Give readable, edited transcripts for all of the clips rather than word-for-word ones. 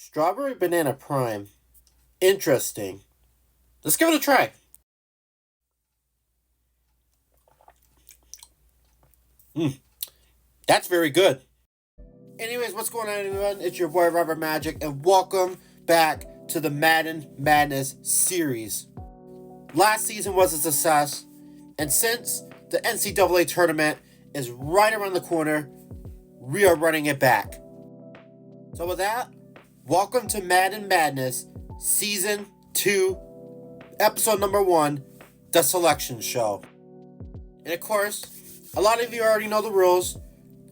Strawberry banana prime. Interesting. Let's give it a try. That's very good. Anyways, what's going on, everyone? It's your boy Robert Magic, and welcome back to the Madden Madness series. Last season was a success, and since the NCAA tournament is right around the corner, we are running it back. So with that, welcome to Madden Madness Season 2, Episode number 1, The Selection Show. And of course, a lot of you already know the rules.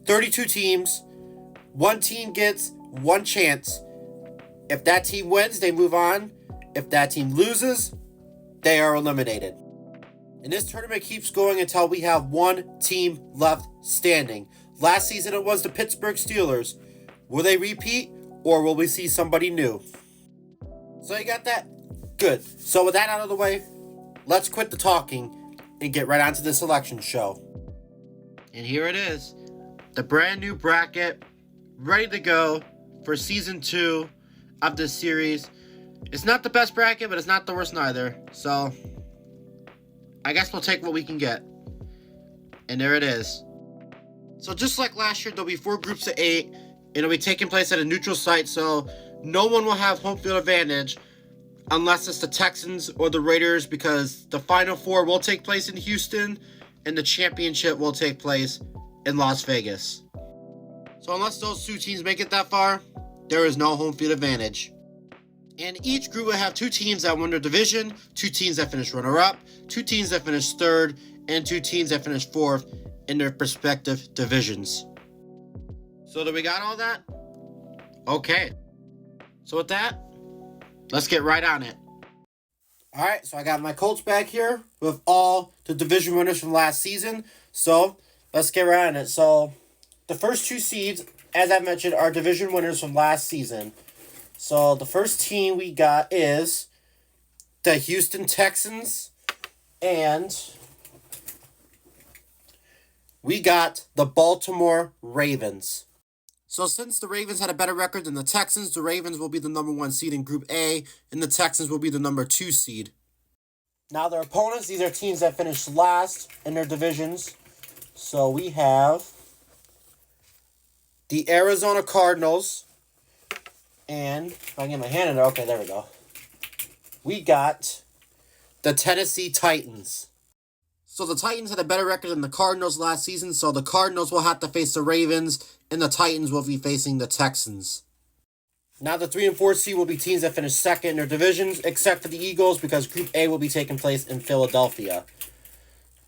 32 teams. One team gets one chance. If that team wins, they move on. If that team loses, they are eliminated. And this tournament keeps going until we have one team left standing. Last season it was the Pittsburgh Steelers. Will they repeat, or will we see somebody new? So you got that? Good. So with that out of the way, let's quit the talking and get right onto the selection show. And here it is. The brand new bracket, ready to go for Season 2 of this series. It's not the best bracket, but it's not the worst neither. So, I guess we'll take what we can get. And there it is. So just like last year, there'll be 4 groups of 8. And it'll be taking place at a neutral site, so no one will have home field advantage unless it's the Texans or the Raiders, because the Final Four will take place in Houston and the championship will take place in Las Vegas. So unless those 2 teams make it that far, there is no home field advantage. And each group will have 2 teams that won their division, 2 teams that finish runner-up, 2 teams that finish 3rd, and 2 teams that finish 4th in their respective divisions. So do we got all that? Okay. So with that, let's get right on it. Alright, so I got my Colts back here with all the division winners from last season. So let's get right on it. So the first 2 seeds, as I mentioned, are division winners from last season. So the first team we got is the Houston Texans, and we got the Baltimore Ravens. So since the Ravens had a better record than the Texans, the Ravens will be the number 1 seed in Group A, and the Texans will be the number 2 seed. Now their opponents, these are teams that finished last in their divisions. So we have the Arizona Cardinals, and if I can get my hand in there, okay, there we go. We got the Tennessee Titans. So the Titans had a better record than the Cardinals last season, so the Cardinals will have to face the Ravens, and the Titans will be facing the Texans. Now the 3 and 4 seed will be teams that finish second in their divisions, except for the Eagles, because Group A will be taking place in Philadelphia.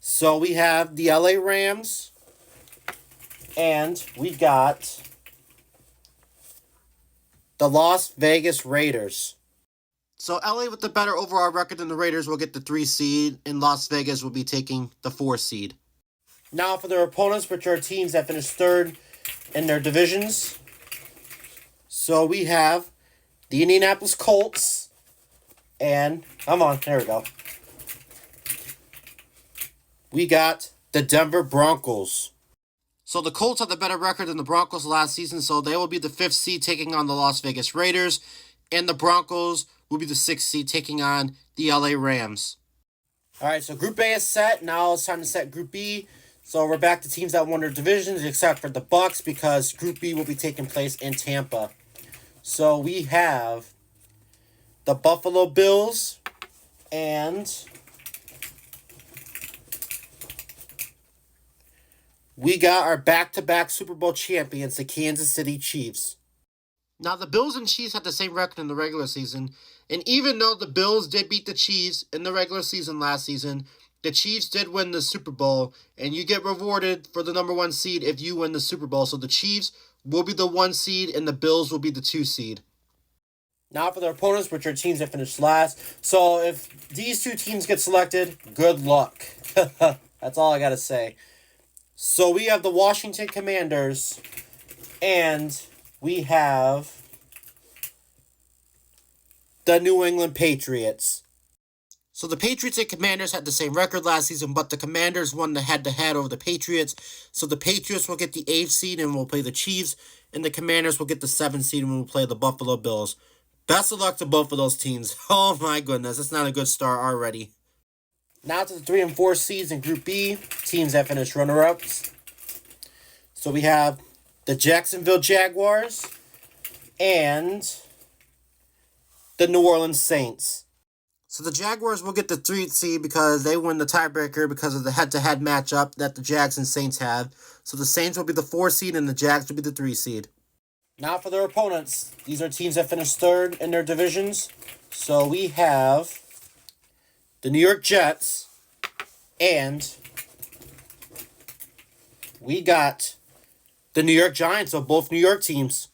So we have the LA Rams, and we got the Las Vegas Raiders. So LA with the better overall record than the Raiders will get the 3 seed, and Las Vegas will be taking the 4 seed. Now for their opponents, which are teams that finished 3rd in their divisions. So we have the Indianapolis Colts, and there we go. We got the Denver Broncos. So the Colts have the better record than the Broncos last season, so they will be the 5th seed taking on the Las Vegas Raiders, and the Broncos will be the 6th seed taking on the LA Rams. Alright, so Group A is set. Now it's time to set Group B. So we're back to teams that won their divisions, except for the Bucs, because Group B will be taking place in Tampa. So we have the Buffalo Bills, and we got our back-to-back Super Bowl champions, the Kansas City Chiefs. Now, the Bills and Chiefs had the same record in the regular season, and even though the Bills did beat the Chiefs in the regular season last season, the Chiefs did win the Super Bowl, and you get rewarded for the number 1 seed if you win the Super Bowl. So the Chiefs will be the 1 seed, and the Bills will be the 2 seed. Now for their opponents, which are teams that finished last. So if these 2 teams get selected, good luck. That's all I got to say. So we have the Washington Commanders, and we have the New England Patriots. So the Patriots and Commanders had the same record last season, but the Commanders won the head-to-head over the Patriots. So the Patriots will get the 8th seed and will play the Chiefs, and the Commanders will get the 7th seed when we play the Buffalo Bills. Best of luck to both of those teams. Oh my goodness, it's not a good start already. Now to the 3 and 4 seeds in Group B, teams that finished runner-ups. So we have the Jacksonville Jaguars and the New Orleans Saints. So the Jaguars will get the 3rd seed because they win the tiebreaker because of the head-to-head matchup that the Jags and Saints have. So the Saints will be the 4 seed and the Jags will be the 3 seed. Now for their opponents. These are teams that finished 3rd in their divisions. So we have the New York Jets and we got the New York Giants, so both New York teams.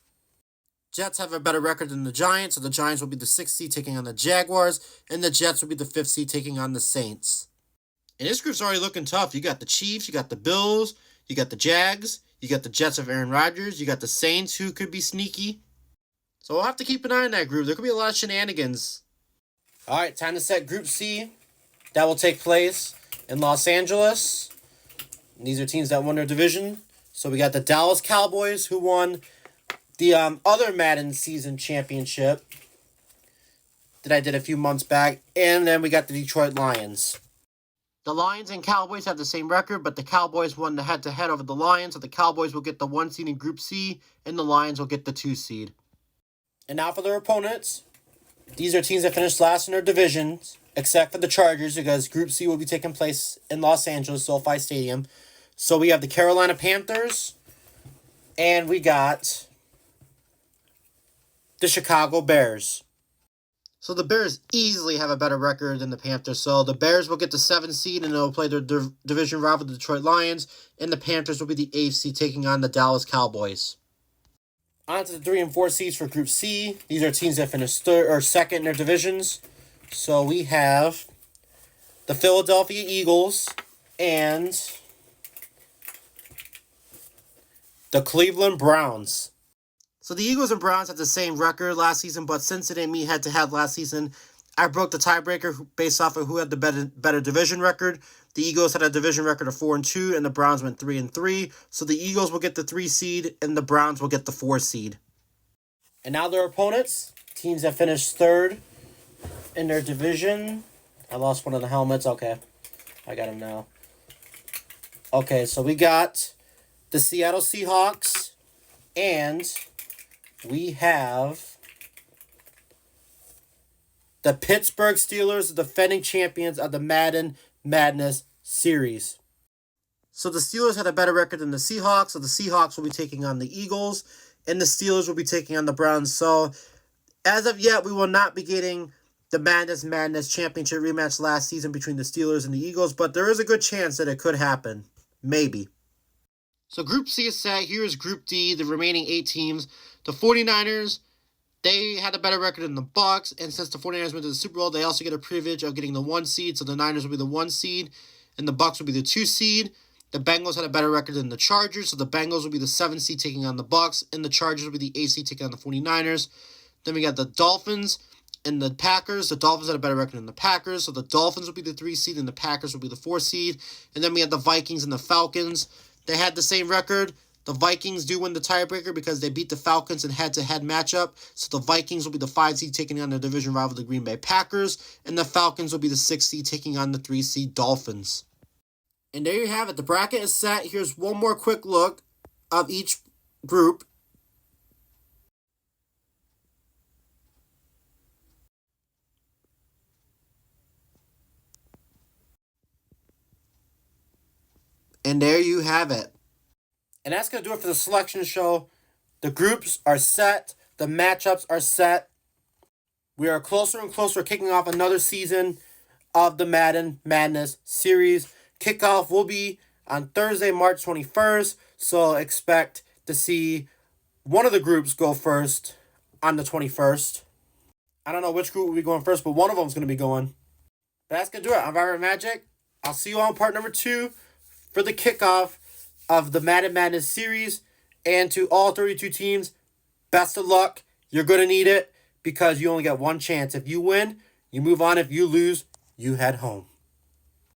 Jets have a better record than the Giants, so the Giants will be the 6th seed taking on the Jaguars, and the Jets will be the 5th seed taking on the Saints. And this group's already looking tough. You got the Chiefs, you got the Bills, you got the Jags, you got the Jets of Aaron Rodgers, you got the Saints who could be sneaky. So we'll have to keep an eye on that group. There could be a lot of shenanigans. All right, time to set Group C. That will take place in Los Angeles. And these are teams that won their division. So we got the Dallas Cowboys who won the other Madden season championship that I did a few months back. And then we got the Detroit Lions. The Lions and Cowboys have the same record, but the Cowboys won the head-to-head over the Lions, so the Cowboys will get the 1 seed in Group C, and the Lions will get the 2 seed. And now for their opponents. These are teams that finished last in their divisions, except for the Chargers, because Group C will be taking place in Los Angeles, SoFi Stadium. So we have the Carolina Panthers, and we got the Chicago Bears. So the Bears easily have a better record than the Panthers. So the Bears will get the 7th seed and they'll play their division rival, the Detroit Lions. And the Panthers will be the 8th seed taking on the Dallas Cowboys. On to the 3 and 4 seeds for Group C. These are teams that finished 2nd in their divisions. So we have the Philadelphia Eagles and the Cleveland Browns. So the Eagles and Browns had the same record last season, but since it didn't meet head-to-head last season, I broke the tiebreaker based off of who had the better division record. The Eagles had a division record of 4-2, and the Browns went 3-3. So the Eagles will get the 3 seed, and the Browns will get the 4 seed. And now their opponents, teams that finished 3rd in their division. I lost one of the helmets. Okay, I got him now. Okay, so we got the Seattle Seahawks, and we have the Pittsburgh Steelers, the defending champions of the Madden Madness series. So the Steelers had a better record than the Seahawks, so the Seahawks will be taking on the Eagles, and the Steelers will be taking on the Browns. So as of yet, we will not be getting the Madness championship rematch last season between the Steelers and the Eagles, but there is a good chance that it could happen. Maybe. So Group C is set. Here is Group D, the remaining 8 teams. The 49ers, they had a better record than the Bucs, and since the 49ers went to the Super Bowl, they also get a privilege of getting the 1 seed, so the Niners will be the 1 seed, and the Bucs will be the 2 seed. The Bengals had a better record than the Chargers, so the Bengals will be the 7 seed taking on the Bucs, and the Chargers will be the 8 seed taking on the 49ers. Then we got the Dolphins and the Packers. The Dolphins had a better record than the Packers, so the Dolphins will be the 3 seed, and the Packers will be the 4 seed. And then we had the Vikings and the Falcons. They had the same record. The Vikings do win the tiebreaker because they beat the Falcons in head-to-head matchup. So the Vikings will be the 5 seed taking on their division rival, the Green Bay Packers. And the Falcons will be the 6 seed taking on the 3 seed Dolphins. And there you have it. The bracket is set. Here's one more quick look of each group. And there you have it. And that's going to do it for the selection show. The groups are set. The matchups are set. We are closer and closer kicking off another season of the Madden Madness series. Kickoff will be on Thursday, March 21st. So expect to see one of the groups go first on the 21st. I don't know which group will be going first, but one of them is going to be going. But that's going to do it. I'm Robert Magic. I'll see you on part number 2 for the kickoff of the Madden Madness series. And to all 32 teams, best of luck. You're going to need it because you only get one chance. If you win, you move on. If you lose, you head home.